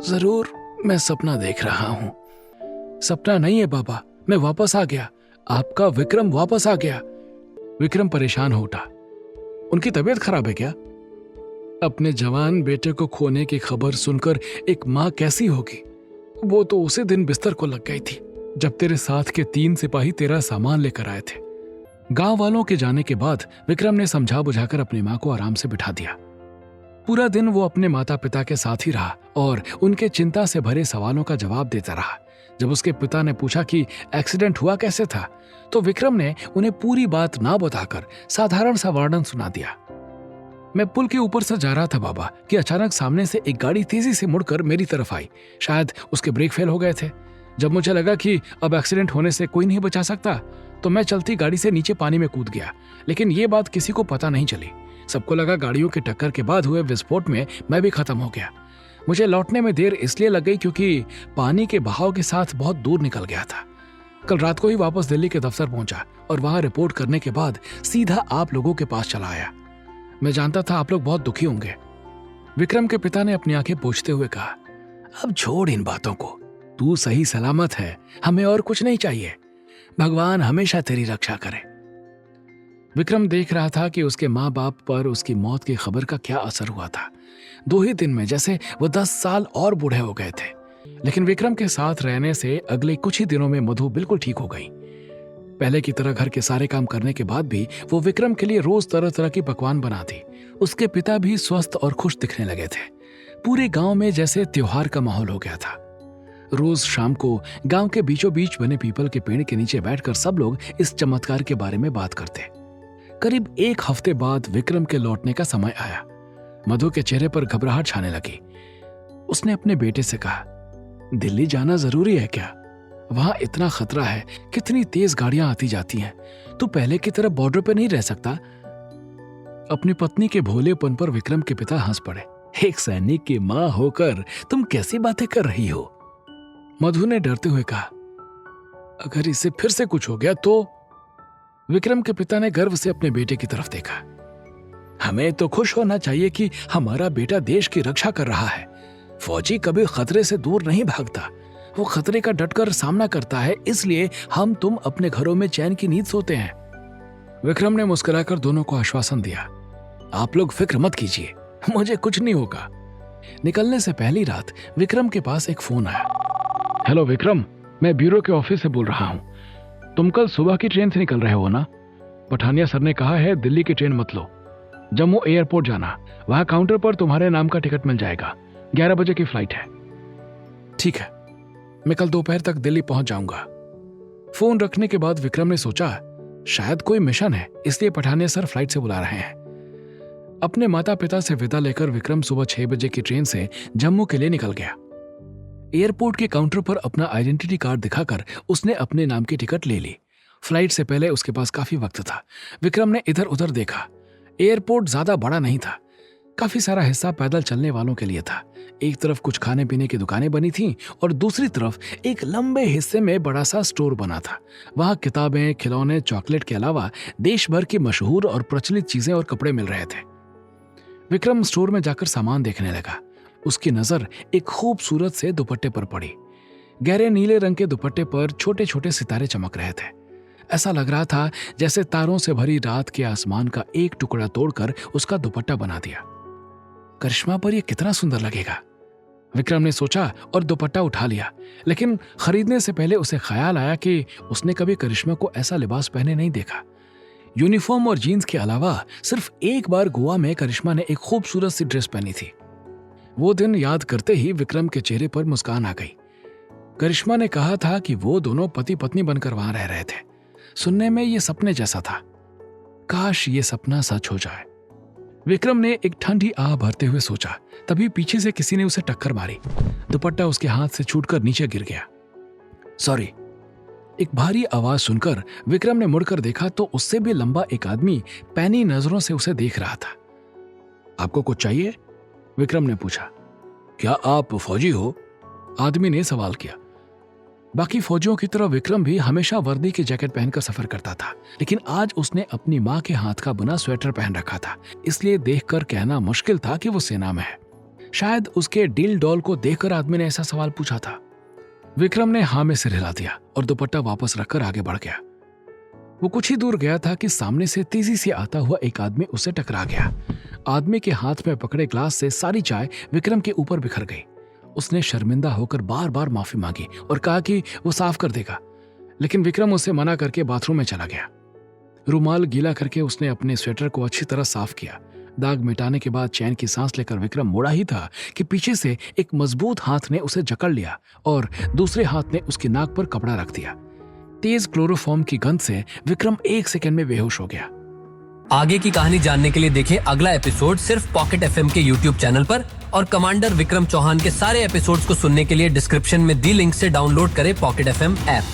जरूर मैं सपना देख रहा हूं। सपना नहीं है बाबा, मैं वापस आ गया। आपका विक्रम वापस आ गया। विक्रम परेशान हो उठा। उनकी तबीयत खराब है क्या? अपने जवान बेटे को खोने की खबर सुनकर एक माँ कैसी होगी? वो तो उसी दिन बिस्तर को लग गई थी जब तेरे साथ के 3 सिपाही तेरा सामान लेकर आए थे। गांव वालों के जाने के बाद विक्रम ने समझा बुझाकर अपनी माँ को आराम से बिठा दिया। पूरा दिन वो अपने माता पिता के साथ ही रहा और उनके चिंता से भरे सवालों का जवाब देता रहा। जब उसके पिता ने पूछा कि एक्सीडेंट हुआ कैसे था, तो विक्रम ने उन्हें पूरी बात ना बताकर साधारण सा वर्णन सुना दिया। मैं पुल के ऊपर से जा रहा था बाबा कि अचानक सामने से एक गाड़ी तेजी से मुड़कर मेरी तरफ आई। शायद उसके ब्रेक फेल हो गए थे। जब मुझे लगा कि अब एक्सीडेंट होने से कोई नहीं बचा सकता, तो मैं चलती गाड़ी से नीचे पानी में कूद गया। लेकिन ये बात किसी को पता नहीं चली। सबको लगा गाड़ियों की टक्कर के बाद हुए विस्फोट में मैं भी खत्म हो गया। मुझे लौटने में देर इसलिए लग गई क्योंकि पानी के बहाव के साथ बहुत दूर निकल गया था। कल रात को ही वापस दिल्ली के दफ्तर पहुंचा और वहां रिपोर्ट करने के बाद सीधा आप लोगों के पास चला आया। मैं जानता था आप लोग बहुत दुखी होंगे। विक्रम के पिता ने अपनी आंखें पोंछते हुए कहा, अब छोड़ इन बातों को। तू सही सलामत है, हमें और कुछ नहीं चाहिए। भगवान हमेशा तेरी रक्षा करे। विक्रम देख रहा था कि उसके माँ बाप पर उसकी मौत की खबर का क्या असर हुआ था। 2 ही दिन में जैसे वो 10 साल और बूढ़े हो गए थे। लेकिन विक्रम के साथ रहने से अगले कुछ ही दिनों में मधु बिल्कुल ठीक हो गई। पहले की तरह घर के सारे काम करने के बाद भी वो विक्रम के लिए रोज तरह तरह की पकवान बनाती। उसके पिता भी स्वस्थ और खुश दिखने लगे थे। पूरे गांव में जैसे त्योहार का माहौल हो गया था। रोज शाम को गांव के बीचों बीच बने पीपल के पेड़ के नीचे बैठकर सब लोग इस चमत्कार के बारे में बात करते। करीब 1 हफ्ते बाद विक्रम के लौटने का समय आया। मधु के चेहरे पर घबराहट छाने लगी। उसने अपने बेटे से कहा, दिल्ली जाना जरूरी है क्या? वहां इतना खतरा है, कितनी तेज गाड़ियां आती जाती हैं। तू पहले की तरह बॉर्डर पे नहीं रह सकता। अपनी पत्नी के भोलेपन पर विक्रम के पिता हंस पड़े। एक सैनिक की मां होकर तुम कैसी बातें कर रही हो? मधु ने डरते हुए कहा, अगर इसे फिर से कुछ हो गया तो? विक्रम के पिता ने गर्व से अपने बेटे की तरफ देखा। हमें तो खुश होना चाहिए कि हमारा बेटा देश की रक्षा कर रहा है। फौजी कभी खतरे से दूर नहीं भागता, वो खतरे का डटकर सामना करता है। इसलिए हम तुम अपने घरों में चैन की नींद सोते हैं। विक्रम ने मुस्कुराकर दोनों को आश्वासन दिया, आप लोग फिक्र मत कीजिए, मुझे कुछ नहीं होगा। निकलने से पहली रात विक्रम के पास एक फोन आया। हेलो विक्रम, मैं ब्यूरो के ऑफिस से बोल रहा हूँ। तुम कल सुबह की ट्रेन से निकल रहे हो ना? पठानिया सर ने कहा है दिल्ली की ट्रेन मत लो, जम्मू एयरपोर्ट जाना। वहां काउंटर पर तुम्हारे नाम का टिकट मिल जाएगा। 11 बजे की फ्लाइट है। ठीक है, मैं कल दोपहर तक दिल्ली पहुंच जाऊंगा। फोन रखने के बाद विक्रम ने सोचा शायद कोई मिशन है, इसलिए पठानिया सर फ्लाइट से बुला रहे हैं। अपने माता पिता से विदा लेकर विक्रम सुबह 6 बजे की ट्रेन से जम्मू के लिए निकल गया। एयरपोर्ट के काउंटर पर अपना आइडेंटिटी कार्ड दिखाकर उसने अपने नाम की टिकट ले ली। फ्लाइट से पहले उसके पास काफी वक्त था। विक्रम ने इधर उधर देखा। एयरपोर्ट ज्यादा बड़ा नहीं था। काफी सारा हिस्सा पैदल चलने वालों के लिए था। एक तरफ कुछ खाने पीने की दुकानें बनी थीं और दूसरी तरफ एक लंबे हिस्से में बड़ा सा स्टोर बना था। वहां किताबें, खिलौने, चॉकलेट के अलावा देश भर की मशहूर और प्रचलित चीजें और कपड़े मिल रहे थे। विक्रम स्टोर में जाकर सामान देखने लगा। उसकी नजर एक खूबसूरत से दुपट्टे पर पड़ी। गहरे नीले रंग के दुपट्टे पर छोटे छोटे सितारे चमक रहे थे। ऐसा लग रहा था जैसे तारों से भरी रात के आसमान का एक टुकड़ा तोड़कर उसका दुपट्टा बना दिया। करिश्मा पर यह कितना सुंदर लगेगा, विक्रम ने सोचा और दुपट्टा उठा लिया। लेकिन खरीदने से पहले उसे ख्याल आया कि उसने कभी करिश्मा को ऐसा लिबास पहने नहीं देखा। यूनिफॉर्म और जीन्स के अलावा सिर्फ एक बार गोवा में करिश्मा ने एक खूबसूरत सी ड्रेस पहनी थी। वो दिन याद करते ही विक्रम के चेहरे पर मुस्कान आ गई। करिश्मा ने कहा था कि वो दोनों पति पत्नी बनकर वहां रह रहे थे। सुनने में ये सपने जैसा था। काश ये सपना सच हो जाए। विक्रम ने एक ठंडी आह भरते हुए सोचा। तभी पीछे से किसी ने उसे टक्कर मारी। दुपट्टा उसके हाथ से छूटकर नीचे गिर गया। सॉरी। एक भारी आवाज सुनकर विक्रम ने मुड़कर देखा तो उससे भी लंबा एक आदमी पैनी नजरों से उसे देख रहा था। आपको कुछ चाहिए? विक्रम ने पूछा। क्या आप फौजी हो? आदमी ने सवाल किया। बाकी फौजियों की तरह विक्रम भी हमेशा वर्दी की जैकेट पहनकर सफर करता था, लेकिन आज उसने अपनी मां के हाथ का बुना स्वेटर पहन रखा था, इसलिए देखकर कहना मुश्किल था कि वो सेना में है। शायद उसके डील डॉल को देखकर आदमी ने ऐसा सवाल पूछा था। विक्रम ने हाँ में सिर हिला दिया और दुपट्टा वापस रखकर आगे बढ़ गया। वो कुछ ही दूर गया था कि सामने से तेजी से आता हुआ एक आदमी उसे टकरा गया। आदमी के हाथ में पकड़े ग्लास से सारी चाय विक्रम के ऊपर बिखर गई। उसने शर्मिंदा होकर बार बार माफी मांगी और कहा कि वो साफ कर देगा, लेकिन विक्रम उसे मना करके बाथरूम में चला गया। रुमाल गीला करके उसने अपने स्वेटर को अच्छी तरह साफ किया। दाग मिटाने के बाद चैन की सांस लेकर विक्रम मुड़ा ही था कि पीछे से एक मजबूत हाथ ने उसे जकड़ लिया और दूसरे हाथ ने उसकी नाक पर कपड़ा रख दिया। तेज क्लोरोफॉर्म की गंध से विक्रम 1 सेकंड में बेहोश हो गया। आगे की कहानी जानने के लिए देखें अगला एपिसोड सिर्फ पॉकेट एफएम के यूट्यूब चैनल पर, और कमांडर विक्रम चौहान के सारे एपिसोड्स को सुनने के लिए डिस्क्रिप्शन में दी लिंक से डाउनलोड करें पॉकेट एफएम ऐप।